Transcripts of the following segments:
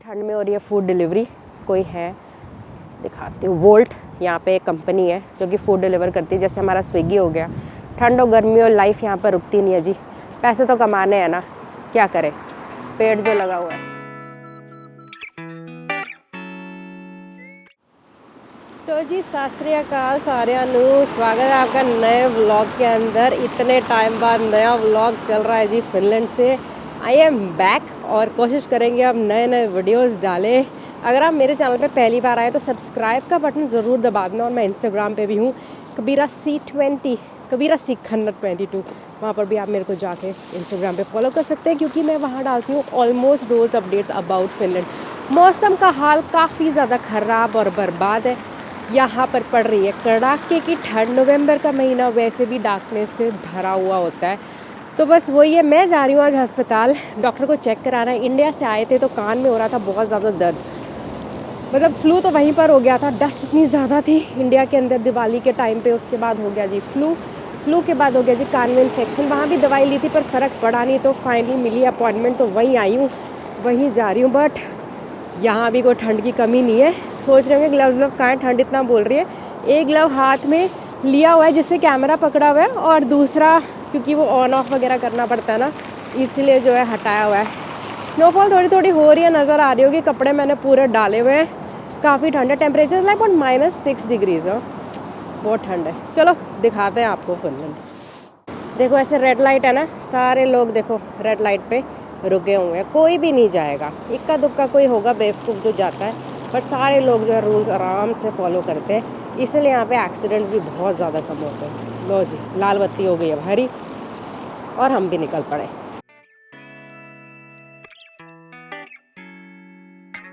ठंड में हो रही है फूड डिलीवरी, कोई है दिखाती हूँ। वोल्ट यहाँ पे एक कंपनी है जो कि फूड डिलीवर करती है, जैसे हमारा स्विगी हो गया। ठंड और गर्मी और लाइफ यहाँ पर रुकती नहीं है जी, पैसे तो कमाने हैं ना, क्या करें, पेट जो लगा हुआ है। तो जी सत श्री अकाल सारिਆਂ ਨੂੰ, स्वागत है आपका नए व्लॉग के अंदर। इतने टाइम बाद नया व्लॉग चल रहा है जी फिनलैंड से। आई एम बैक और कोशिश करेंगे अब नए नए वीडियोस डालें। अगर आप मेरे चैनल पे पहली बार आए तो सब्सक्राइब का बटन ज़रूर दबा देना। और मैं इंस्टाग्राम पे भी हूँ, कबीरा C20, कबीरा C122। वहाँ पर भी आप मेरे को जाके इंस्टाग्राम पे फॉलो कर सकते हैं, क्योंकि मैं वहाँ डालती हूँ ऑलमोस्ट रोज़ अपडेट्स अबाउट फिनलैंड। मौसम का हाल काफ़ी ज़्यादा ख़राब और बर्बाद है। यहाँ पर पड़ रही है कड़ाके की ठंड। नवंबर का महीना वैसे भी डार्कनेस से भरा हुआ होता है। तो बस वही है, मैं जा रही हूँ आज अस्पताल डॉक्टर को चेक कराना है। इंडिया से आए थे तो कान में हो रहा था बहुत ज़्यादा दर्द, मतलब फ्लू तो वहीं पर हो गया था। डस्ट इतनी ज़्यादा थी इंडिया के अंदर दिवाली के टाइम पे, उसके बाद हो गया जी फ्लू के बाद हो गया जी कान में इन्फेक्शन। वहाँ भी दवाई ली थी पर फ़र्क पड़ा नहीं, तो फाइनली मिली अपॉइंटमेंट, तो वहीं आई हूँ, वहीं जा रही हूँ। बट यहाँ भी कोई ठंड की कमी नहीं है। सोच रहे होंगे ग्लव कहाँ है, ठंड इतना बोल रही है। एक ग्लव हाथ में लिया हुआ है जिससे कैमरा पकड़ा हुआ है, और दूसरा क्योंकि वो ऑन ऑफ वगैरह करना पड़ता है ना, इसलिए जो है हटाया हुआ है। स्नोफॉल थोड़ी थोड़ी हो रही है, नज़र आ रही होगी। कपड़े मैंने पूरे डाले हुए हैं। काफ़ी ठंड है, टेम्परेचर लाइक -6 डिग्रीज है, बहुत ठंड है। चलो दिखाते हैं आपको फिनलैंड। देखो ऐसे रेड लाइट है ना, सारे लोग देखो रेड लाइट पे रुके हुए हैं, कोई भी नहीं जाएगा। इक्का दुक्का कोई होगा बेवकूफ़ जो जाता है, पर सारे लोग जो है रूल्स आराम से फॉलो करते हैं, इसलिए यहाँ पे एक्सीडेंट्स भी बहुत ज़्यादा कम होते हैं। लो जी, लाल बत्ती हो गई अब हरी, और हम भी निकल पड़े।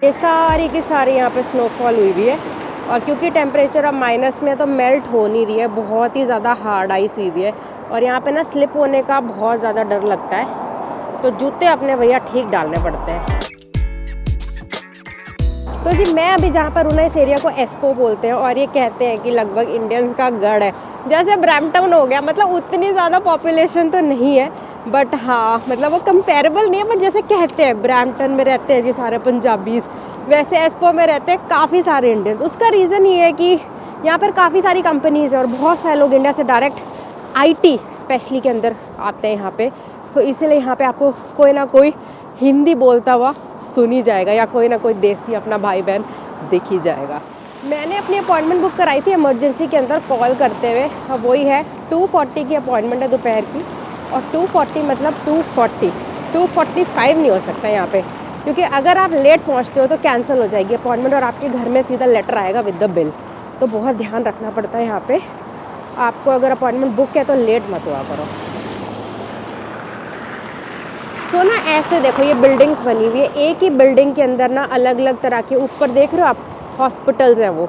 ये सारी की सारी यहाँ पे स्नोफॉल हुई हुई है, और क्योंकि टेम्परेचर अब माइनस में है तो मेल्ट हो नहीं रही है, बहुत ही ज़्यादा हार्ड आइस हुई हुई है। और यहाँ पे ना स्लिप होने का बहुत ज़्यादा डर लगता है, तो जूते अपने भैया ठीक डालने पड़ते हैं। तो जी मैं अभी जहाँ पर हूँ ना, इस एरिया को एस्पो बोलते हैं, और ये कहते हैं कि लगभग इंडियंस का गढ़ है। जैसे ब्रैम्पटन हो गया, मतलब उतनी ज़्यादा पॉपुलेशन तो नहीं है, बट हाँ मतलब वो कंपेरेबल नहीं है। बट जैसे कहते हैं ब्रैम्पटन में रहते हैं जी सारे पंजाबीज़, वैसे एस्पो में रहते हैं काफ़ी सारे इंडियंस। उसका रीज़न ये है कि यहाँ पर काफ़ी सारी कंपनीज़ है, और बहुत सारे लोग इंडिया से डायरेक्ट IT स्पेशली के अंदर आते हैं यहाँ पे। सो इसीलिए यहाँ पे आपको कोई ना कोई हिंदी बोलता हुआ सुन ही जाएगा, या कोई ना कोई देसी अपना भाई बहन दिख ही जाएगा। मैंने अपनी अपॉइंटमेंट बुक कराई थी इमरजेंसी के अंदर कॉल करते हुए। अब वही है 2:40 की अपॉइंटमेंट है दोपहर की, और 2:40 मतलब 2:45 नहीं हो सकता यहाँ पे, क्योंकि अगर आप लेट पहुँचते हो तो कैंसिल हो जाएगी अपॉइंटमेंट, और आपके घर में सीधा लेटर आएगा विद द बिल। तो बहुत ध्यान रखना पड़ता है यहाँ पे आपको। अगर अपॉइंटमेंट बुक है तो लेट मत हुआ करो। तो ना ऐसे देखो ये बिल्डिंग्स बनी हुई है, एक ही बिल्डिंग के अंदर ना अलग अलग तरह के, ऊपर देख रहे हो आप हॉस्पिटल्स हैं वो,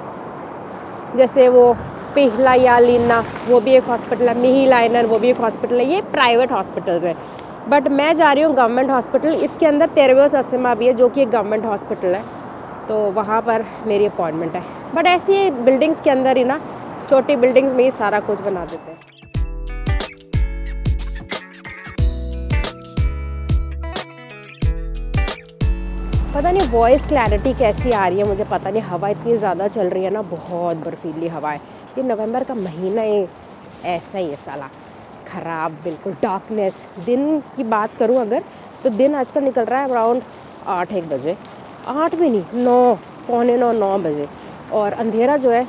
जैसे वो पिहलायालिना वो भी एक हॉस्पिटल है, मिहिलाइनर वो भी एक हॉस्पिटल है। ये प्राइवेट हॉस्पिटल्स हैं, बट मैं जा रही हूँ गवर्नमेंट हॉस्पिटल। इसके अंदर तेरवेस असिमा भी है जो कि एक गवर्नमेंट हॉस्पिटल है, तो वहाँ पर मेरी अपॉइंटमेंट है। बट ऐसी बिल्डिंग्स के अंदर ही ना, छोटी बिल्डिंग्स में ही सारा कुछ बना देते हैं। पता नहीं वॉइस क्लैरिटी कैसी आ रही है, मुझे पता नहीं। हवा इतनी ज़्यादा चल रही है ना, बहुत बर्फीली हवा है। ये नवंबर का महीना ही ऐसा ही है साला, ख़राब बिल्कुल। डार्कनेस, दिन की बात करूं अगर, तो दिन आजकल निकल रहा है अराउंड 8-1 बजे, 8 भी नहीं, 9, पौने 9 बजे, और अंधेरा जो है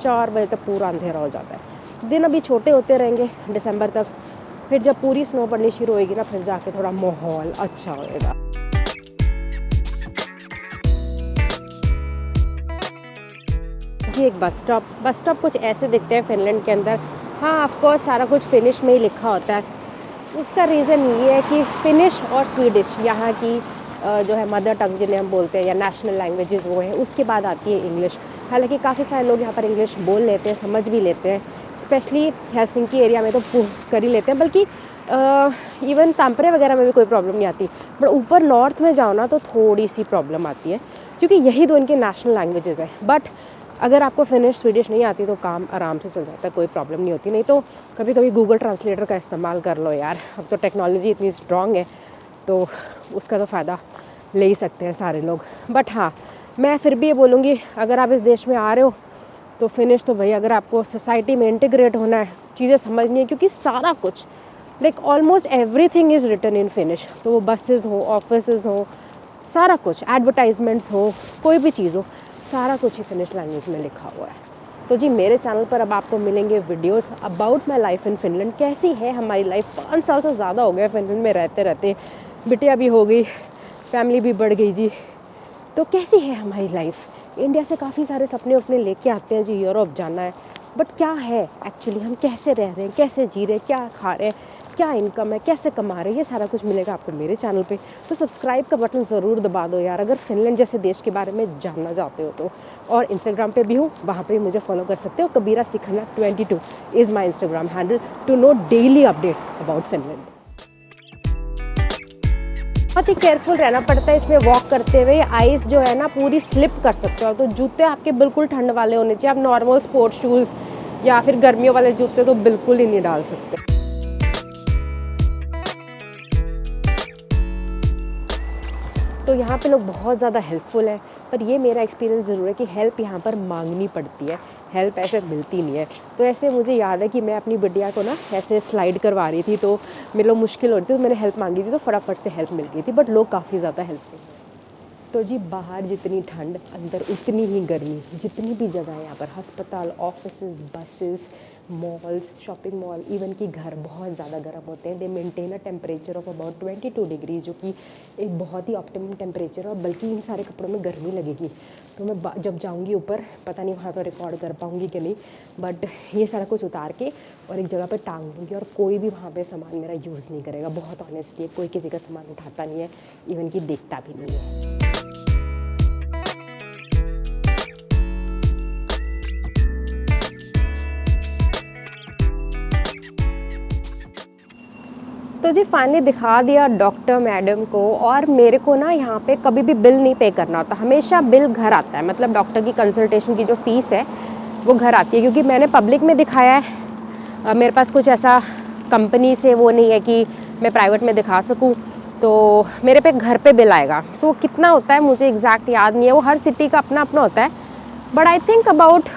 4 बजे तक पूरा अंधेरा हो जाता है। दिन अभी छोटे होते रहेंगे दिसंबर तक, फिर जब पूरी स्नो पड़नी शुरू होएगी ना, फिर जाके थोड़ा माहौल अच्छा होएगा। एक बस स्टॉप कुछ ऐसे दिखते हैं फिनलैंड के अंदर। हाँ ऑफकोर्स सारा कुछ फिनिश में ही लिखा होता है। उसका रीज़न ये है कि फिनिश और स्वीडिश यहाँ की जो है मदर टंग जिन्हें हम बोलते हैं, या नेशनल लैंग्वेजेस वो है, उसके बाद आती है इंग्लिश। हालांकि काफ़ी सारे लोग यहाँ पर इंग्लिश बोल लेते हैं, समझ भी लेते हैं, स्पेशली हेलसिंकी एरिया में तो कर ही लेते हैं। बल्कि इवन तांपरे वगैरह में भी कोई प्रॉब्लम नहीं आती, बट ऊपर नॉर्थ में जाओ ना तो थोड़ी सी प्रॉब्लम आती है, क्योंकि यही दो इनके नेशनल लैंग्वेजेस हैं। बट अगर आपको फिनिश स्वीडिश नहीं आती तो काम आराम से चल जाता है, कोई प्रॉब्लम नहीं होती। नहीं तो कभी कभी गूगल ट्रांसलेटर का इस्तेमाल कर लो यार, अब तो टेक्नोलॉजी इतनी स्ट्रॉन्ग है तो उसका तो फ़ायदा ले ही सकते हैं सारे लोग। बट हाँ, मैं फिर भी ये बोलूँगी, अगर आप इस देश में आ रहे हो तो फिनिश तो भाई, अगर आपको सोसाइटी में इंटीग्रेट होना है, चीज़ें समझनी है, क्योंकि सारा कुछ like almost everything is written in Finnish. तो वो बसेस हो, ऑफिसेज हो, सारा कुछ, एडवर्टाइजमेंट्स हो, कोई भी चीज़ हो, सारा कुछ ही फिनिश लैंग्वेज में लिखा हुआ है। तो जी मेरे चैनल पर अब आपको मिलेंगे videos about my life in Finland. कैसी है हमारी लाइफ, 5 साल से ज़्यादा हो गया फिनलैंड में रहते रहते, बिटिया भी हो गई, फैमिली भी बढ़ गई जी। तो कैसी है हमारी लाइफ। इंडिया से काफ़ी सारे सपने अपने लेके आते हैं जी, यूरोप जाना है, बट क्या है एक्चुअली, हम कैसे रह रहे हैं, कैसे जी रहे हैं, क्या खा रहे हैं, क्या इनकम है, कैसे कमा रहे हैं, ये सारा कुछ मिलेगा आपको मेरे चैनल पे। तो सब्सक्राइब का बटन ज़रूर दबा दो यार, अगर फिनलैंड जैसे देश के बारे में जानना चाहते हो तो। और इंस्टाग्राम पे भी हूँ, वहाँ पे मुझे फॉलो कर सकते हो। कबीरा सिखना 22 is my Instagram handle to know daily updates about Finland. बहुत ही केयरफुल रहना पड़ता है इसमें वॉक करते हुए। आइस जो है ना पूरी स्लिप कर सकते हो, तो जूते आपके बिल्कुल ठंड वाले होने चाहिए। आप नॉर्मल स्पोर्ट्स शूज़ या फिर गर्मियों वाले जूते तो बिल्कुल ही नहीं डाल सकते। तो यहाँ पे लोग बहुत ज़्यादा हेल्पफुल हैं, पर ये मेरा एक्सपीरियंस ज़रूर है कि हेल्प यहाँ पर मांगनी पड़ती है, हेल्प ऐसे मिलती नहीं है। तो ऐसे मुझे याद है कि मैं अपनी बिटिया को ना ऐसे स्लाइड करवा रही थी, तो मेरे लोग मुश्किल हो रही थी, तो मैंने हेल्प मांगी थी, तो फटाफट से हेल्प मिल गई थी। बट लोग काफ़ी ज़्यादा हेल्पफुल हैं। तो जी बाहर जितनी ठंड, अंदर उतनी ही गर्मी। जितनी भी जगह है यहाँ पर, अस्पताल, offices, buses, malls, shopping mall, even कि घर बहुत ज़्यादा गर्म होते हैं। दे maintain a temperature of about 22 degree, जो कि एक बहुत ही ऑप्टिमम टेम्परेचर है। और बल्कि इन सारे कपड़ों में गर्मी लगेगी, तो मैं जब जाऊँगी ऊपर, पता नहीं वहाँ पर रिकॉर्ड कर पाऊँगी कि नहीं, बट ये सारा कुछ उतार के और एक जगह पर टांग दूँगी, और कोई भी वहाँ पर सामान मेरा यूज़ नहीं करेगा। बहुत ऑनेस्टली कोई किसी का सामान उठाता नहीं है, इवन कि देखता भी नहीं है। तो जी फाइनली दिखा दिया डॉक्टर मैडम को, और मेरे को ना यहाँ पे कभी भी बिल नहीं पे करना होता, हमेशा बिल घर आता है। मतलब डॉक्टर की कंसल्टेशन की जो फ़ीस है वो घर आती है, क्योंकि मैंने पब्लिक में दिखाया है। मेरे पास कुछ ऐसा कंपनी से वो नहीं है कि मैं प्राइवेट में दिखा सकूँ, तो मेरे पे घर पे बिल आएगा। सो कितना होता है मुझे एग्जैक्ट याद नहीं है, वो हर सिटी का अपना अपना होता है, बट आई थिंक अबाउट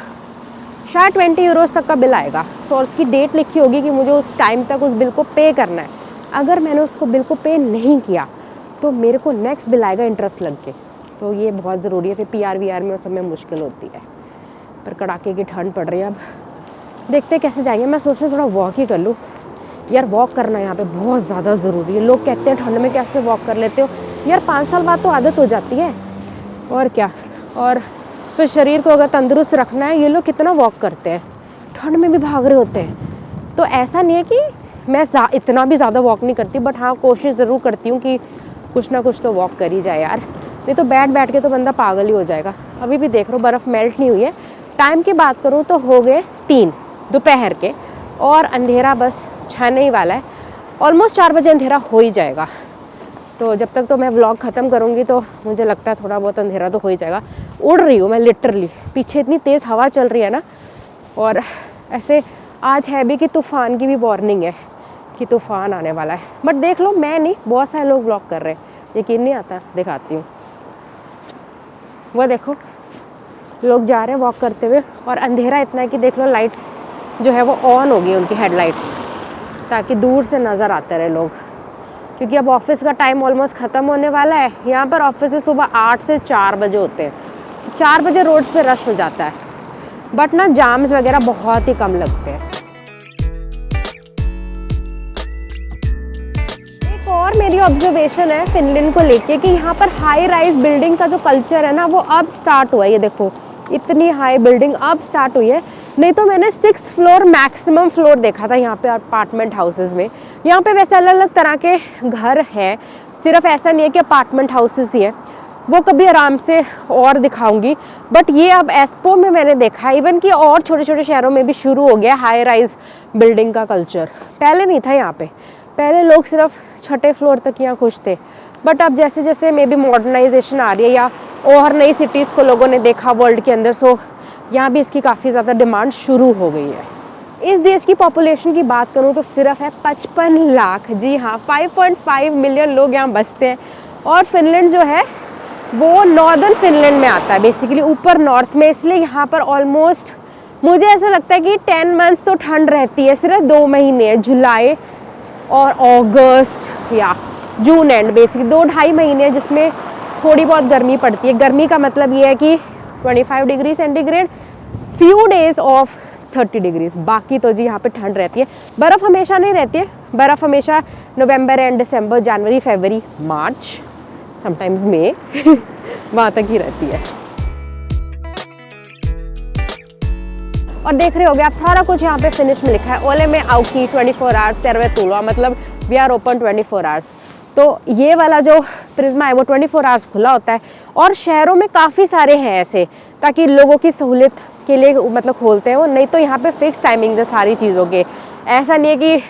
शायद 20 यूरोज़ तक का बिल आएगा। सो और उसकी डेट लिखी होगी कि मुझे उस टाइम तक उस बिल को पे करना है। अगर मैंने उसको बिल को पे नहीं किया तो मेरे को नेक्स्ट बिल आएगा इंटरेस्ट लग के। तो ये बहुत ज़रूरी है, फिर PR-VR में उस समय मुश्किल होती है। पर कड़ाके की ठंड पड़ रही है, अब देखते हैं कैसे जाएंगे। मैं सोच रही हूँ थोड़ा वॉक ही कर लूँ यार, वॉक करना यहाँ पे बहुत ज़्यादा ज़रूरी है। लोग कहते हैं ठंड में कैसे वॉक कर लेते हो यार, 5 साल बाद तो आदत हो जाती है, और क्या। और फिर शरीर को अगर तंदुरुस्त रखना है, ये लोग कितना वॉक करते हैं, ठंड में भी भाग रहे होते हैं। तो ऐसा नहीं है कि मैं इतना भी ज़्यादा वॉक नहीं करती, बट हाँ कोशिश ज़रूर करती हूँ कि कुछ ना कुछ तो वॉक कर ही जाए यार, नहीं तो बैठ बैठ के तो बंदा पागल ही हो जाएगा। अभी भी देख रहा हूँ बर्फ़ मेल्ट नहीं हुई है। टाइम की बात करूँ तो हो गए 3 दोपहर के, और अंधेरा बस छाने ही वाला है। ऑलमोस्ट 4 बजे अंधेरा हो ही जाएगा। तो जब तक तो मैं व्लॉग ख़त्म करूँगी तो मुझे लगता है थोड़ा बहुत अंधेरा तो हो ही जाएगा। उड़ रही हूँ मैं लिटरली, पीछे इतनी तेज़ हवा चल रही है ना, और ऐसे आज है भी कि तूफ़ान की भी वार्निंग है कि तूफ़ान आने वाला है। बट देख लो, मैं नहीं, बहुत सारे लोग व्लॉग कर रहे हैं, यकीन नहीं आता। दिखाती हूँ, वो देखो लोग जा रहे हैं वॉक करते हुए, और अंधेरा इतना है कि देख लो लाइट्स जो है वो ऑन हो गई, उनकी हेडलाइट्स, ताकि दूर से नज़र आते रहे लोग। क्योंकि अब ऑफिस का टाइम ऑलमोस्ट ख़त्म होने वाला है। यहाँ पर ऑफिस सुबह 8 से 4 बजे होते हैं, तो 4 बजे रोड्स पे रश हो जाता है, बट ना जाम्स वगैरह बहुत ही कम लगते हैं। एक और मेरी ऑब्जर्वेशन है फिनलैंड को लेके कि यहाँ पर हाई राइज बिल्डिंग का जो कल्चर है ना, वो अब स्टार्ट हुआ है। ये देखो इतनी हाई बिल्डिंग अब स्टार्ट हुई है, नहीं तो मैंने 6th फ्लोर मैक्सिमम फ्लोर देखा था यहाँ पे अपार्टमेंट हाउसेस में। यहाँ पे वैसे अलग अलग तरह के घर हैं, सिर्फ ऐसा नहीं है कि अपार्टमेंट हाउसेस ही है, वो कभी आराम से और दिखाऊंगी। बट ये अब एस्पो में मैंने देखा है, इवन कि और छोटे छोटे शहरों में भी शुरू हो गया हाई राइज बिल्डिंग का कल्चर। पहले नहीं था यहाँ पे, पहले लोग सिर्फ 6ठे फ्लोर तक यहाँ खुश थे। बट अब जैसे जैसे मे बी मॉडर्नाइजेशन आ रही है, या और नई सिटीज़ को लोगों ने देखा वर्ल्ड के अंदर, सो यहाँ भी इसकी काफ़ी ज़्यादा डिमांड शुरू हो गई है। इस देश की पॉपुलेशन की बात करूँ तो सिर्फ है 55 लाख। जी हाँ, 5.5 मिलियन लोग यहाँ बसते हैं। और फिनलैंड जो है वो नॉर्दर्न फिनलैंड में आता है, बेसिकली ऊपर नॉर्थ में, इसलिए यहाँ पर ऑलमोस्ट मुझे ऐसा लगता है कि 10 मंथ्स तो ठंड रहती है, सिर्फ 2 महीने है, जुलाई और अगस्त या जून एंड, बेसिकली 2-2.5 महीने हैं जिसमें थोड़ी बहुत गर्मी पड़ती है। गर्मी का मतलब ये है कि 25 degree centigrade, few days of 30 degrees, बाकी तो जी यहाँ पे ठंड रहती है। बर्फ़ हमेशा नहीं रहती है, बर्फ़ हमेशा नवंबर and December, January, February, March, sometimes मई वहाँ तक ही रहती है। और देख रहे होगे आप सारा कुछ यहाँ पे फिनिश में लिखा है, ओले में आउकी 24 आवर्स तेरवे तुलवा, मतलब वी आर ओपन 24 आवर्स। तो ये वाला जो प्रिज्मा है वो 24 आवर्स खुला होता है, और शहरों में काफ़ी सारे हैं ऐसे, ताकि लोगों की सहूलियत के लिए मतलब खोलते हैं वो, नहीं तो यहाँ पे फिक्स टाइमिंग है सारी चीज़ों के। ऐसा नहीं है कि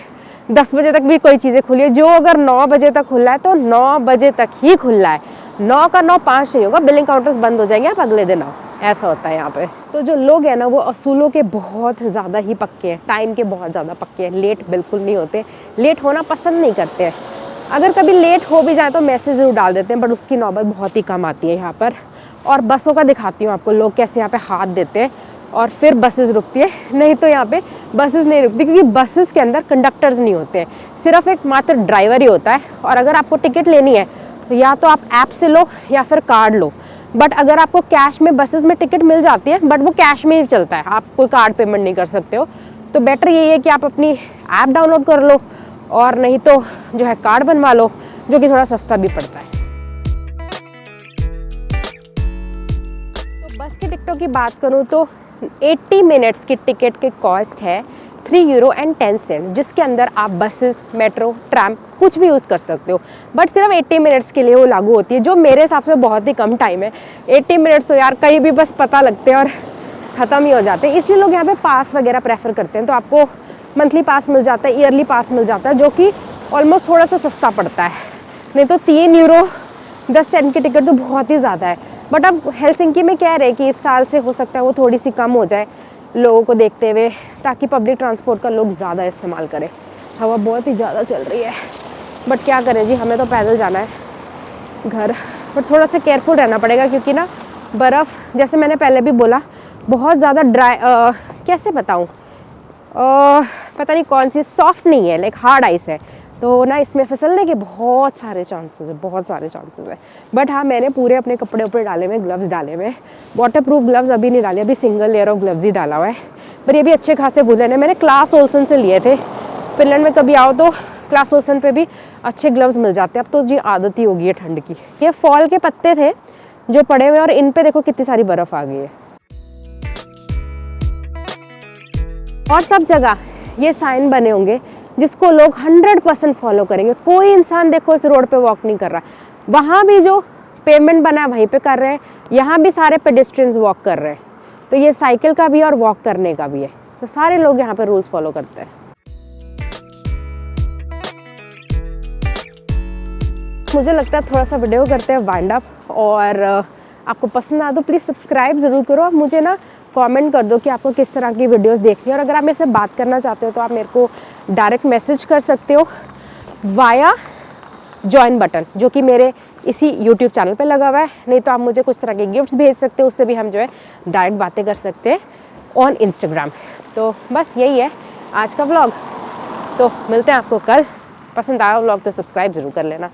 10 बजे तक भी कोई चीज़ें खुली है, जो अगर 9 बजे तक खुला है तो 9 बजे तक ही खुला है, 9 का 9 5 नहीं होगा, बिलिंग काउंटर्स बंद हो जाएंगे, आप अगले दिन आओ, ऐसा होता है यहाँ पे। तो जो लोग हैं ना वो असूलों के बहुत ज़्यादा ही पक्के हैं, टाइम के बहुत ज़्यादा पक्के हैं, लेट बिल्कुल नहीं होते, लेट होना पसंद नहीं करते हैं। अगर कभी लेट हो भी जाए तो मैसेज ज़रूर डाल देते हैं, बट उसकी नौबत बहुत ही कम आती है यहाँ पर। और बसों का दिखाती हूँ आपको, लोग कैसे यहाँ पे हाथ देते हैं और फिर बसेस रुकती है, नहीं तो यहाँ पे बसेस नहीं रुकती, क्योंकि बसेस के अंदर कंडक्टर्स नहीं होते हैं, सिर्फ एक मात्र ड्राइवर ही होता है। और अगर आपको टिकट लेनी है तो या तो आप ऐप से लो या फिर कार्ड लो, बट अगर आपको कैश में बसेस में टिकट मिल जाती है, बट वो कैश में ही चलता है, आप कोई कार्ड पेमेंट नहीं कर सकते हो, तो बेटर यही है कि आप अपनी ऐप डाउनलोड कर लो, और नहीं तो जो है कार्ड बनवा लो, जो कि थोड़ा सस्ता भी पड़ता है। तो बस की टिकटों की बात करूँ तो 80 मिनट्स की टिकट की कॉस्ट है 3 यूरो एंड 10 सेंट्स, जिसके अंदर आप बसेस, मेट्रो, ट्रैम कुछ भी यूज़ कर सकते हो, बट सिर्फ 80 मिनट्स के लिए वो लागू होती है, जो मेरे हिसाब से बहुत ही कम टाइम है। 80 मिनट्स तो यार कहीं भी बस पता लगते हैं और ख़त्म ही हो जाते हैं, इसलिए लोग यहाँ पे पास वगैरह प्रेफर करते हैं। तो आपको मंथली पास मिल जाता है, ईयरली पास मिल जाता है, जो कि ऑलमोस्ट थोड़ा सा सस्ता पड़ता है, नहीं तो 3 यूरो 10 सेंट की टिकट तो बहुत ही ज़्यादा है। बट अब हेलसिंकी में कह रहे हैं कि इस साल से हो सकता है वो थोड़ी सी कम हो जाए लोगों को देखते हुए, ताकि पब्लिक ट्रांसपोर्ट का लोग ज़्यादा इस्तेमाल करें। हवा बहुत ही ज़्यादा चल रही है, बट क्या करें जी, हमें तो पैदल जाना है घर, बट थोड़ा सा केयरफुल रहना पड़ेगा, क्योंकि ना बर्फ़, जैसे मैंने पहले भी बोला, बहुत ज़्यादा ड्राई, कैसे बताऊँ, पता नहीं कौन सी, सॉफ्ट नहीं है, लाइक हार्ड आइस है, तो ना इसमें फिसलने के बहुत सारे चांसेस है, बहुत सारे चांसेस है। बट हाँ, मैंने पूरे अपने कपड़े ऊपर डाले हुए, ग्लव्स डाले हुए, वाटर प्रूफ ग्लव्स अभी नहीं डाले, अभी सिंगल लेयर ऑफ ग्लव्स ही डाला हुआ है, पर ये भी अच्छे खासे वूलन है, मैंने क्लास ओल्सन से लिए थे। फिनलैंड में कभी आओ तो क्लास ओल्सन पे भी अच्छे ग्लव्स मिल जाते हैं, अब तो जी आदत ही होगी है ठंड की। ये फॉल के पत्ते थे जो पड़े हुए, और इन पे देखो कितनी सारी बर्फ़ आ गई है। और सब जगह ये साइन बने होंगे जिसको लोग 100% फॉलो करेंगे, कोई इंसान देखो इस रोड पे वॉक नहीं कर रहा, वहाँ भी जो पेमेंट बना है वहीं पे कर रहे हैं, यहाँ भी सारे पेडेस्ट्रियंस वॉक कर रहे हैं, तो ये साइकिल का भी है और वॉक करने का भी है, तो सारे लोग यहाँ पे रूल्स फॉलो करते हैं। मुझे लगता है थोड़ा सा वीडियो करते हैं वाइंड अप, और आपको पसंद आए तो प्लीज़ सब्सक्राइब ज़रूर करो। आप मुझे ना कमेंट कर दो कि आपको किस तरह की वीडियोस देखनी है, और अगर आप मेरे से बात करना चाहते हो तो आप मेरे को डायरेक्ट मैसेज कर सकते हो वाया जॉइन बटन, जो कि मेरे इसी यूट्यूब चैनल पे लगा हुआ है, नहीं तो आप मुझे कुछ तरह के गिफ्ट्स भेज सकते हो, उससे भी हम जो है डायरेक्ट बातें कर सकते हैं ऑन इंस्टाग्राम। तो बस यही है आज का व्लॉग, तो मिलते हैं आपको कल। पसंद आया व्लॉग तो सब्सक्राइब ज़रूर कर लेना।